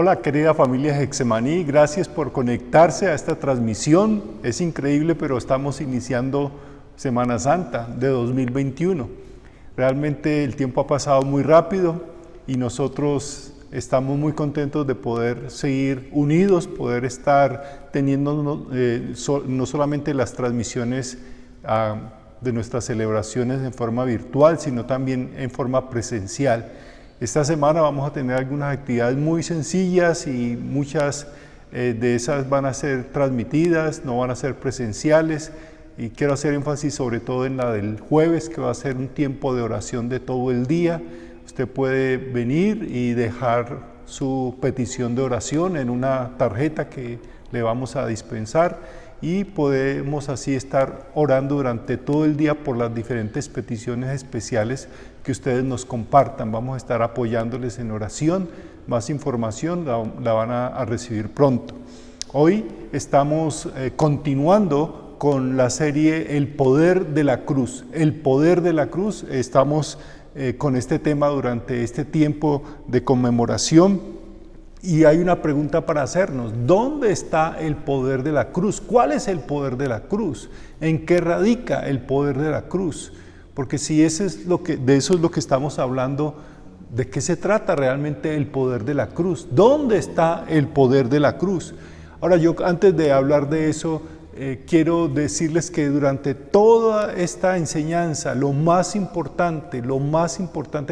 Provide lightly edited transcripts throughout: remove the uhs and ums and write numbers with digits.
Hola querida familia Getsemaní, gracias por conectarse a esta transmisión. Es increíble, pero estamos iniciando Semana Santa de 2021. Realmente el tiempo ha pasado muy rápido y nosotros estamos muy contentos de poder seguir unidos, poder estar teniendo no solamente las transmisiones de nuestras celebraciones en forma virtual, sino también en forma presencial. Esta semana vamos a tener algunas actividades muy sencillas y muchas de esas van a ser transmitidas, no van a ser presenciales, y quiero hacer énfasis sobre todo en la del jueves, que va a ser un tiempo de oración de todo el día. Usted puede venir y dejar su petición de oración en una tarjeta que le vamos a dispensar y podemos así estar orando durante todo el día por las diferentes peticiones especiales que ustedes nos compartan. Vamos a estar apoyándoles en oración. Más información la van a recibir pronto. Hoy estamos continuando con la serie El Poder de la Cruz. El Poder de la Cruz. Estamos con este tema durante este tiempo de conmemoración. Y hay una pregunta para hacernos: ¿dónde está el poder de la cruz? ¿Cuál es el poder de la cruz? ¿En qué radica el poder de la cruz? Porque si de eso es lo que estamos hablando, ¿de qué se trata realmente el poder de la cruz? ¿Dónde está el poder de la cruz? Ahora yo, antes de hablar de eso, quiero decirles que durante toda esta enseñanza, lo más importante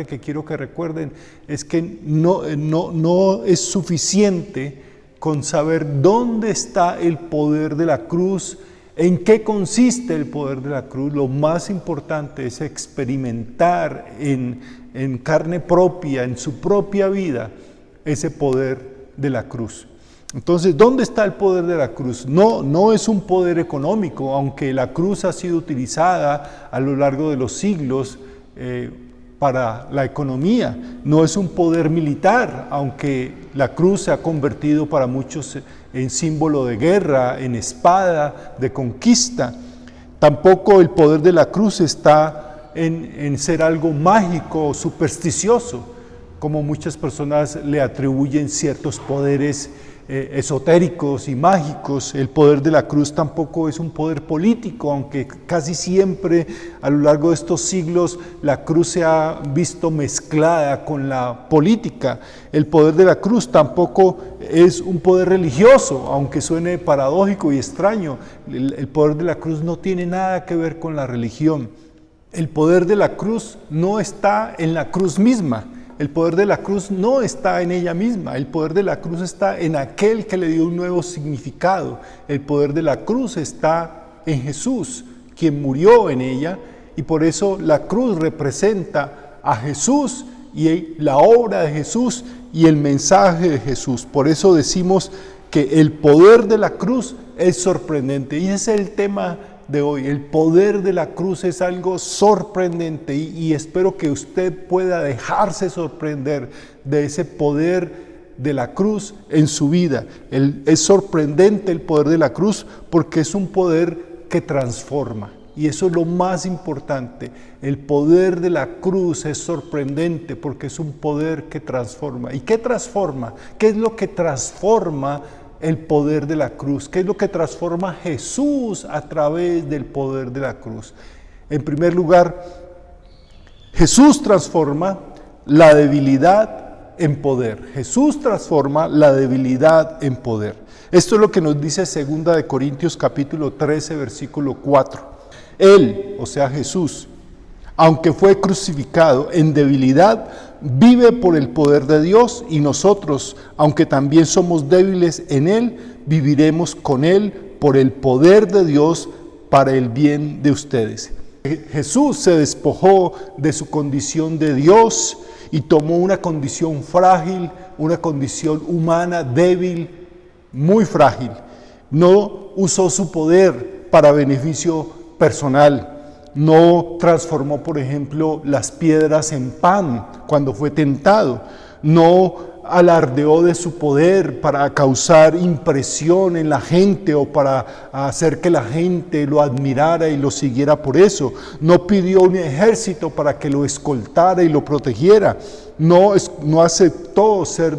que quiero que recuerden es que no es suficiente con saber dónde está el poder de la cruz, en qué consiste el poder de la cruz. Lo más importante es experimentar en carne propia, en su propia vida, ese poder de la cruz. Entonces, ¿dónde está el poder de la cruz? No es un poder económico, aunque la cruz ha sido utilizada a lo largo de los siglos para la economía. No es un poder militar, aunque la cruz se ha convertido para muchos en símbolo de guerra, en espada, de conquista. Tampoco el poder de la cruz está en ser algo mágico o supersticioso, como muchas personas le atribuyen ciertos poderes esotéricos y mágicos. El poder de la cruz tampoco es un poder político, aunque casi siempre a lo largo de estos siglos la cruz se ha visto mezclada con la política. El poder de la cruz tampoco es un poder religioso, aunque suene paradójico y extraño. El poder de la cruz no tiene nada que ver con la religión. El poder de la cruz no está en la cruz misma. El poder de la cruz no está en ella misma. El poder de la cruz está en aquel que le dio un nuevo significado. El poder de la cruz está en Jesús, quien murió en ella, y por eso la cruz representa a Jesús y la obra de Jesús y el mensaje de Jesús. Por eso decimos que el poder de la cruz es sorprendente, y ese es el tema de hoy. El poder de la cruz es algo sorprendente y espero que usted pueda dejarse sorprender de ese poder de la cruz en su vida. Es sorprendente el poder de la cruz porque es un poder que transforma, y eso es lo más importante. El poder de la cruz es sorprendente porque es un poder que transforma. ¿Y qué transforma? ¿Qué es lo que transforma el poder de la cruz? ¿Qué es lo que transforma Jesús a través del poder de la cruz? En primer lugar, Jesús transforma la debilidad en poder. Jesús transforma la debilidad en poder. Esto es lo que nos dice 2 Corintios capítulo 13, versículo 4. Él, o sea Jesús, aunque fue crucificado en debilidad, vive por el poder de Dios, y nosotros, aunque también somos débiles en Él, viviremos con Él por el poder de Dios para el bien de ustedes. Jesús se despojó de su condición de Dios y tomó una condición frágil, una condición humana débil, muy frágil. No usó su poder para beneficio personal. No transformó, por ejemplo, las piedras en pan cuando fue tentado. No alardeó de su poder para causar impresión en la gente o para hacer que la gente lo admirara y lo siguiera por eso. No pidió un ejército para que lo escoltara y lo protegiera. No aceptó ser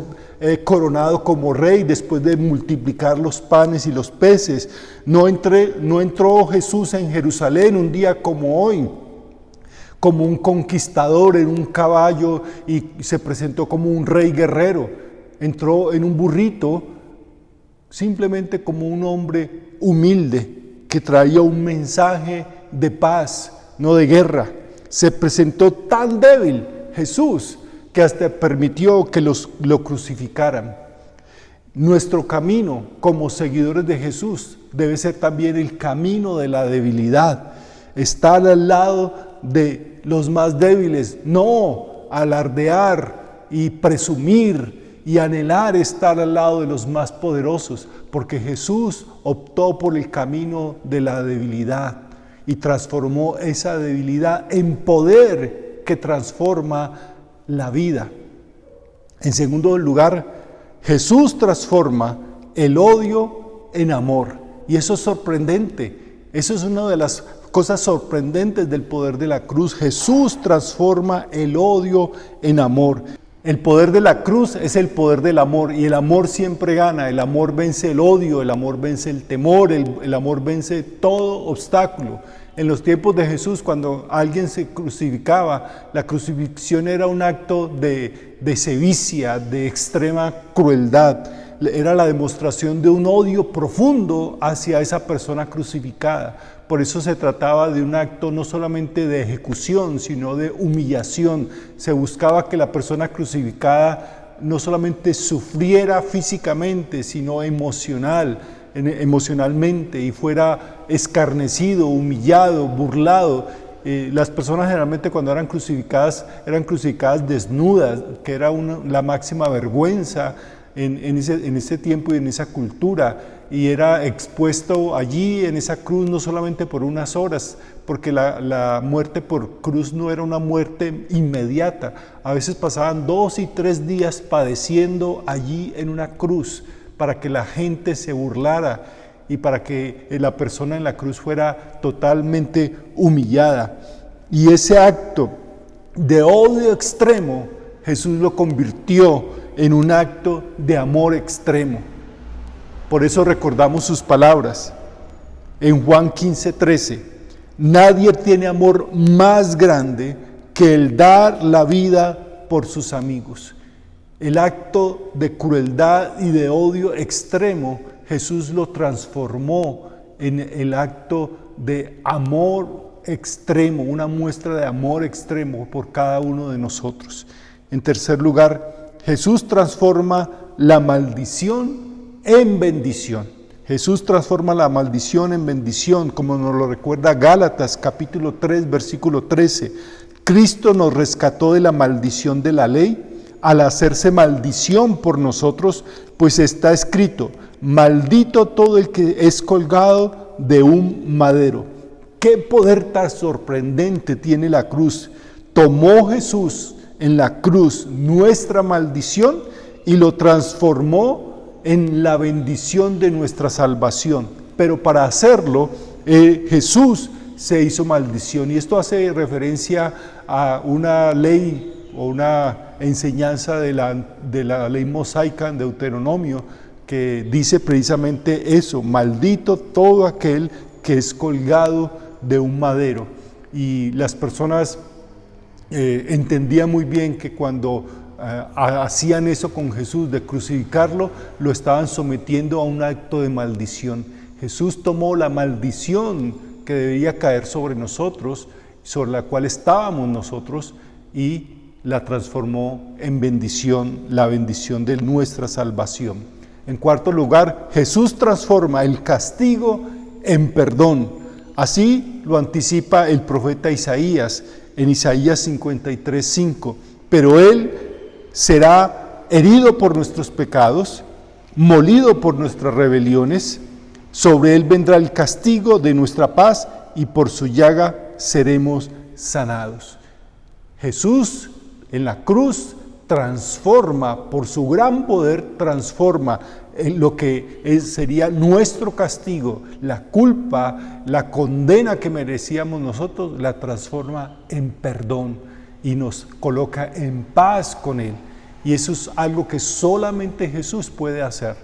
coronado como rey después de multiplicar los panes y los peces. No entró Jesús en Jerusalén un día como hoy, como un conquistador en un caballo y se presentó como un rey guerrero. Entró en un burrito simplemente como un hombre humilde que traía un mensaje de paz, no de guerra. Se presentó tan débil Jesús que hasta permitió que lo crucificaran. Nuestro camino como seguidores de Jesús debe ser también el camino de la debilidad. Estar al lado de los más débiles, no alardear y presumir y anhelar estar al lado de los más poderosos, porque Jesús optó por el camino de la debilidad y transformó esa debilidad en poder que transforma la vida. En segundo lugar, Jesús transforma el odio en amor, y eso es sorprendente. Eso es una de las cosas sorprendentes del poder de la cruz. Jesús transforma el odio en amor. El poder de la cruz es el poder del amor, y el amor siempre gana. El amor vence el odio, el amor vence el temor, el amor vence todo obstáculo. En los tiempos de Jesús, cuando alguien se crucificaba, la crucifixión era un acto de sevicia, de extrema crueldad. Era la demostración de un odio profundo hacia esa persona crucificada. Por eso se trataba de un acto no solamente de ejecución, sino de humillación. Se buscaba que la persona crucificada no solamente sufriera físicamente, sino emocionalmente, y fuera escarnecido, humillado, burlado. Las personas generalmente cuando eran crucificadas desnudas, que era la máxima vergüenza en ese tiempo y en esa cultura, y era expuesto allí en esa cruz no solamente por unas horas, porque la muerte por cruz no era una muerte inmediata. A veces pasaban 2 y 3 días padeciendo allí en una cruz para que la gente se burlara y para que la persona en la cruz fuera totalmente humillada. Y ese acto de odio extremo, Jesús lo convirtió en un acto de amor extremo. Por eso recordamos sus palabras en Juan 15:13. Nadie tiene amor más grande que el dar la vida por sus amigos. El acto de crueldad y de odio extremo, Jesús lo transformó en el acto de amor extremo, una muestra de amor extremo por cada uno de nosotros. En tercer lugar, Jesús transforma la maldición en bendición. Jesús transforma la maldición en bendición, como nos lo recuerda Gálatas capítulo 3, versículo 13. Cristo nos rescató de la maldición de la ley al hacerse maldición por nosotros, pues está escrito: maldito todo el que es colgado de un madero. Qué poder tan sorprendente tiene la cruz. Tomó Jesús en la cruz nuestra maldición y lo transformó en la bendición de nuestra salvación. Pero para hacerlo, Jesús se hizo maldición. Y esto hace referencia a una ley o una enseñanza de la ley mosaica en Deuteronomio, que dice precisamente eso: maldito todo aquel que es colgado de un madero. Y las personas entendían muy bien que cuando hacían eso con Jesús, de crucificarlo, lo estaban sometiendo a un acto de maldición. Jesús tomó la maldición que debería caer sobre nosotros, sobre la cual estábamos nosotros, y la transformó en bendición, la bendición de nuestra salvación. En cuarto lugar, Jesús transforma el castigo en perdón. Así lo anticipa el profeta Isaías en Isaías 53:5. Pero Él será herido por nuestros pecados, molido por nuestras rebeliones. Sobre Él vendrá el castigo de nuestra paz, y por su llaga seremos sanados. Jesús en la cruz transforma, por su gran poder, transforma en lo que sería nuestro castigo, la culpa, la condena que merecíamos nosotros, la transforma en perdón y nos coloca en paz con Él. Y eso es algo que solamente Jesús puede hacer.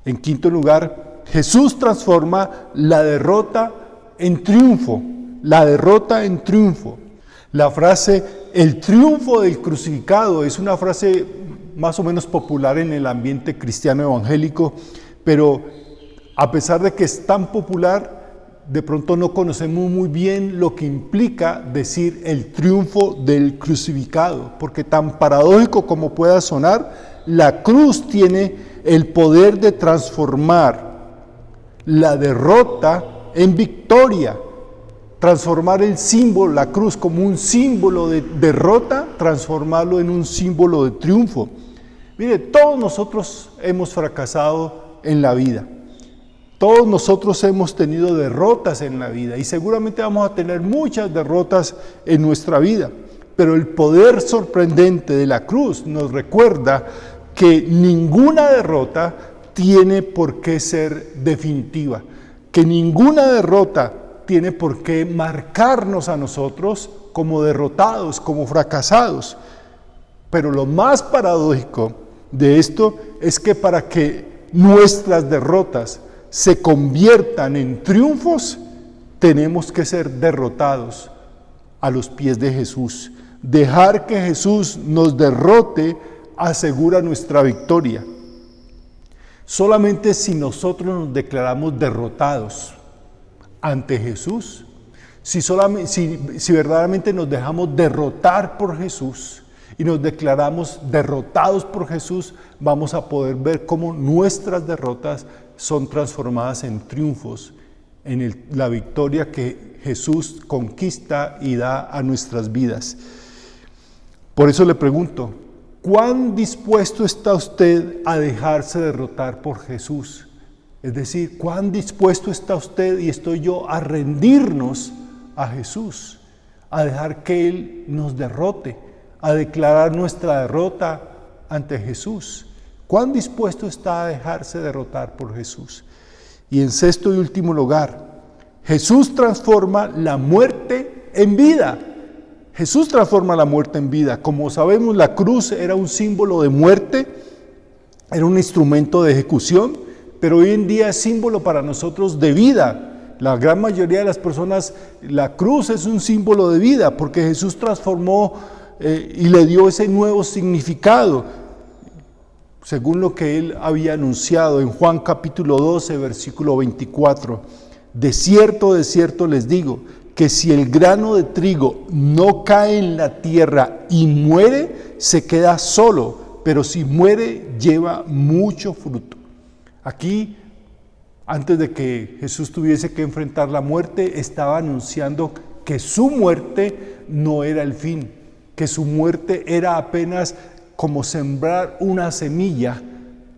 En quinto lugar, Jesús transforma la derrota en triunfo. La derrota en triunfo. La frase, el triunfo del crucificado, es una frase más o menos popular en el ambiente cristiano evangélico, pero a pesar de que es tan popular, de pronto no conocemos muy bien lo que implica decir el triunfo del crucificado, porque tan paradójico como pueda sonar, la cruz tiene el poder de transformar la derrota en victoria, transformar el símbolo, la cruz como un símbolo de derrota, transformarlo en un símbolo de triunfo. Mire, todos nosotros hemos fracasado en la vida. Todos nosotros hemos tenido derrotas en la vida y seguramente vamos a tener muchas derrotas en nuestra vida. Pero el poder sorprendente de la cruz nos recuerda que ninguna derrota tiene por qué ser definitiva, que ninguna derrota tiene por qué marcarnos a nosotros como derrotados, como fracasados. Pero lo más paradójico de esto es que para que nuestras derrotas se conviertan en triunfos, tenemos que ser derrotados a los pies de Jesús. Dejar que Jesús nos derrote asegura nuestra victoria. Solamente si nosotros nos declaramos derrotados ante Jesús, si verdaderamente nos dejamos derrotar por Jesús y nos declaramos derrotados por Jesús, vamos a poder ver cómo nuestras derrotas son transformadas en triunfos, en la victoria que Jesús conquista y da a nuestras vidas. Por eso le pregunto, ¿cuán dispuesto está usted a dejarse derrotar por Jesús? Es decir, ¿cuán dispuesto está usted y estoy yo a rendirnos a Jesús, a dejar que Él nos derrote, a declarar nuestra derrota ante Jesús? ¿Cuán dispuesto está a dejarse derrotar por Jesús? Y en sexto y último lugar, Jesús transforma la muerte en vida. Jesús transforma la muerte en vida. Como sabemos, la cruz era un símbolo de muerte, era un instrumento de ejecución, pero hoy en día es símbolo para nosotros de vida. La gran mayoría de las personas, la cruz es un símbolo de vida, porque Jesús transformó y le dio ese nuevo significado, según lo que Él había anunciado en Juan capítulo 12, versículo 24. De cierto les digo, que si el grano de trigo no cae en la tierra y muere, se queda solo, pero si muere, lleva mucho fruto. Aquí, antes de que Jesús tuviese que enfrentar la muerte, estaba anunciando que su muerte no era el fin, que su muerte era apenas como sembrar una semilla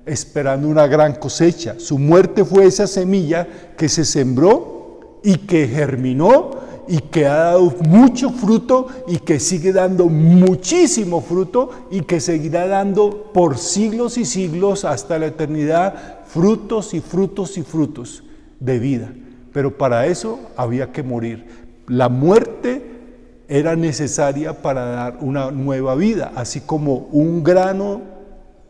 esperando una gran cosecha. Su muerte fue esa semilla que se sembró y que germinó y que ha dado mucho fruto y que sigue dando muchísimo fruto y que seguirá dando por siglos y siglos hasta la eternidad frutos y frutos y frutos de vida. Pero para eso había que morir. La muerte era necesaria para dar una nueva vida, así como un grano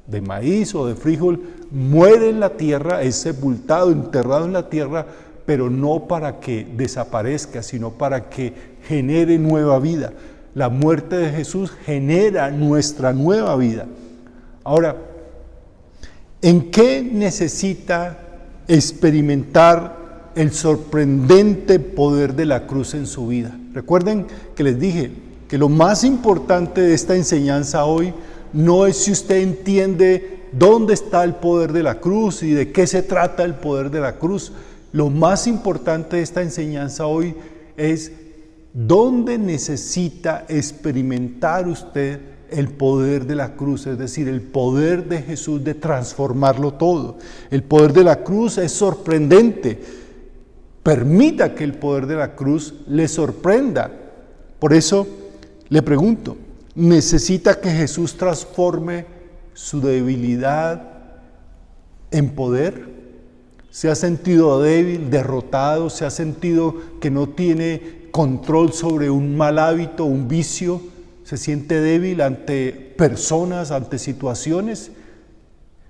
de maíz o de frijol muere en la tierra, es sepultado, enterrado en la tierra, pero no para que desaparezca, sino para que genere nueva vida. La muerte de Jesús genera nuestra nueva vida. Ahora, ¿en qué necesita experimentar el sorprendente poder de la cruz en su vida? Recuerden que les dije que lo más importante de esta enseñanza hoy no es si usted entiende dónde está el poder de la cruz y de qué se trata el poder de la cruz. Lo más importante de esta enseñanza hoy es dónde necesita experimentar usted el poder de la cruz, es decir, el poder de Jesús de transformarlo todo. El poder de la cruz es sorprendente. Permita que el poder de la cruz le sorprenda. Por eso le pregunto, ¿necesita que Jesús transforme su debilidad en poder? ¿Se ha sentido débil, derrotado? ¿Se ha sentido que no tiene control sobre un mal hábito, un vicio? se siente débil ante personas, ante situaciones.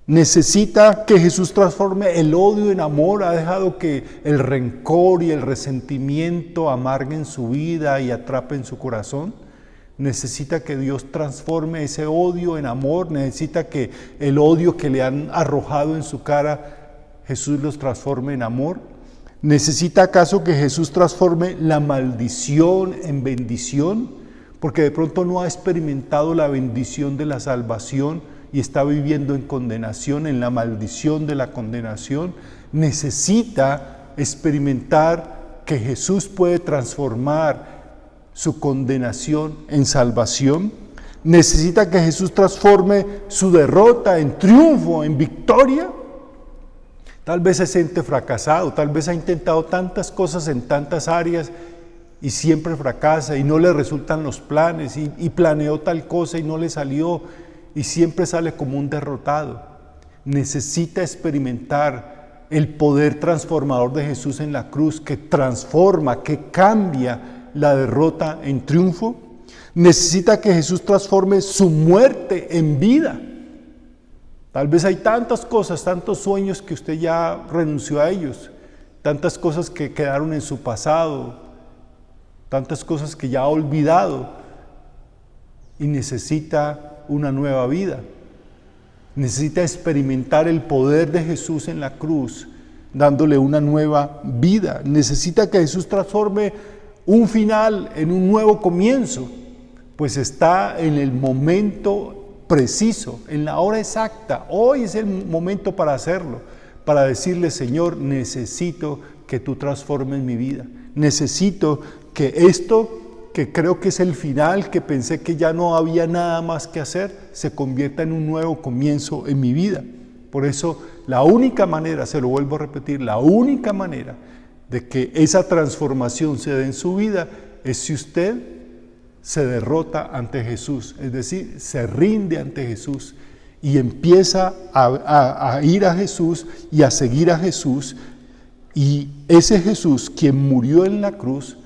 Necesita que Jesús transforme el odio en amor. Ha dejado que el rencor y el resentimiento amarguen su vida y atrapen su corazón. Necesita que Dios transforme ese odio en amor. Necesita que el odio que le han arrojado en su cara, Jesús los transforme en amor. ¿Necesita acaso que Jesús transforme la maldición en bendición? Porque de pronto no ha experimentado la bendición de la salvación y está viviendo en condenación, en la maldición de la condenación. Necesita experimentar que Jesús puede transformar su condenación en salvación. Necesita que Jesús transforme su derrota en triunfo, en victoria. Tal vez se siente fracasado, tal vez ha intentado tantas cosas en tantas áreas y siempre fracasa y no le resultan los planes y planeó tal cosa y no le salió y siempre sale como un derrotado. Necesita experimentar el poder transformador de Jesús en la cruz, que transforma, que cambia la derrota en triunfo. Necesita que Jesús transforme su muerte en vida. Tal vez hay tantas cosas, tantos sueños que usted ya renunció a ellos, tantas cosas que quedaron en su pasado, tantas cosas que ya ha olvidado y necesita una nueva vida. Necesita experimentar el poder de Jesús en la cruz, dándole una nueva vida. Necesita que Jesús transforme un final en un nuevo comienzo, pues está en el momento preciso, en la hora exacta. Hoy es el momento para hacerlo, para decirle: Señor, necesito que tú transformes mi vida. Necesito que esto que creo que es el final, que pensé que ya no había nada más que hacer, se convierta en un nuevo comienzo en mi vida. Por eso, la única manera, se lo vuelvo a repetir, la única manera de que esa transformación se dé en su vida es si usted se derrota ante Jesús, es decir, se rinde ante Jesús y empieza a ir a Jesús y a seguir a Jesús. Y ese Jesús, quien murió en la cruz,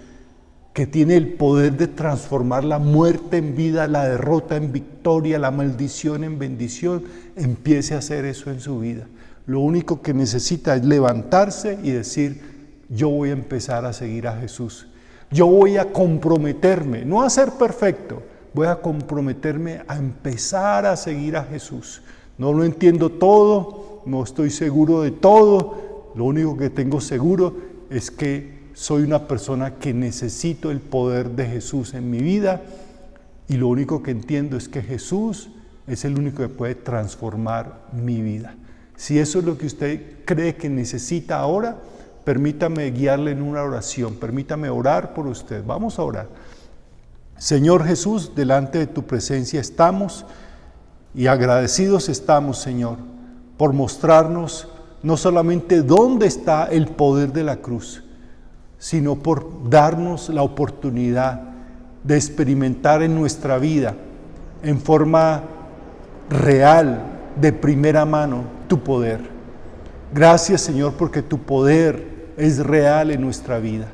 que tiene el poder de transformar la muerte en vida, la derrota en victoria, la maldición en bendición, empiece a hacer eso en su vida. Lo único que necesita es levantarse y decir: yo voy a empezar a seguir a Jesús. Yo voy a comprometerme, no a ser perfecto, voy a comprometerme a empezar a seguir a Jesús. No lo entiendo todo, no estoy seguro de todo, lo único que tengo seguro es que soy una persona que necesito el poder de Jesús en mi vida y lo único que entiendo es que Jesús es el único que puede transformar mi vida. Si eso es lo que usted cree que necesita ahora, permítame guiarle en una oración, permítame orar por usted. Vamos a orar. Señor Jesús, delante de tu presencia estamos y agradecidos estamos, Señor, por mostrarnos no solamente dónde está el poder de la cruz, sino por darnos la oportunidad de experimentar en nuestra vida, en forma real, de primera mano, tu poder. Gracias, Señor, porque tu poder es real en nuestra vida.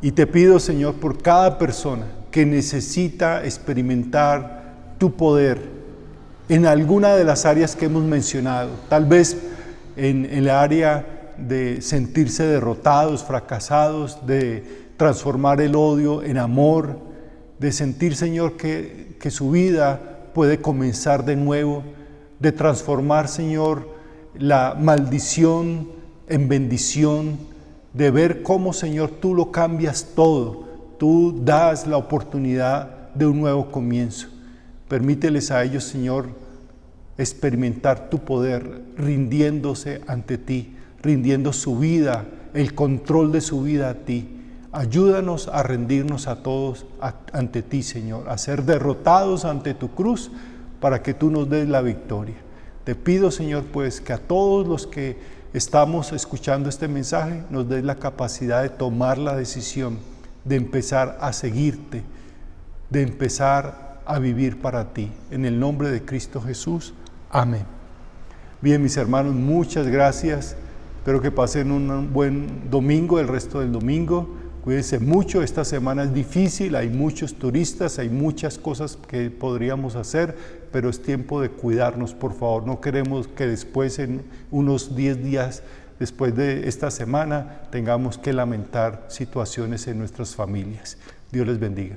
Y te pido, Señor, por cada persona que necesita experimentar tu poder en alguna de las áreas que hemos mencionado, tal vez en el área de sentirse derrotados, fracasados, de transformar el odio en amor, de sentir, Señor, que su vida puede comenzar de nuevo, de transformar, Señor, la maldición en bendición, de ver cómo, Señor, tú lo cambias todo, tú das la oportunidad de un nuevo comienzo. Permíteles a ellos, Señor, experimentar tu poder, rindiéndose ante ti, rindiendo su vida, el control de su vida a ti. Ayúdanos a rendirnos a todos ante ti, Señor, a ser derrotados ante tu cruz para que tú nos des la victoria. Te pido, Señor, pues que a todos los que estamos escuchando este mensaje nos des la capacidad de tomar la decisión de empezar a seguirte, de empezar a vivir para ti. En el nombre de Cristo Jesús. Amén. Bien, mis hermanos, muchas gracias. Espero que pasen un buen domingo, el resto del domingo. Cuídense mucho, esta semana es difícil, hay muchos turistas, hay muchas cosas que podríamos hacer, pero es tiempo de cuidarnos, por favor. No queremos que después, en unos 10 días después de esta semana, tengamos que lamentar situaciones en nuestras familias. Dios les bendiga.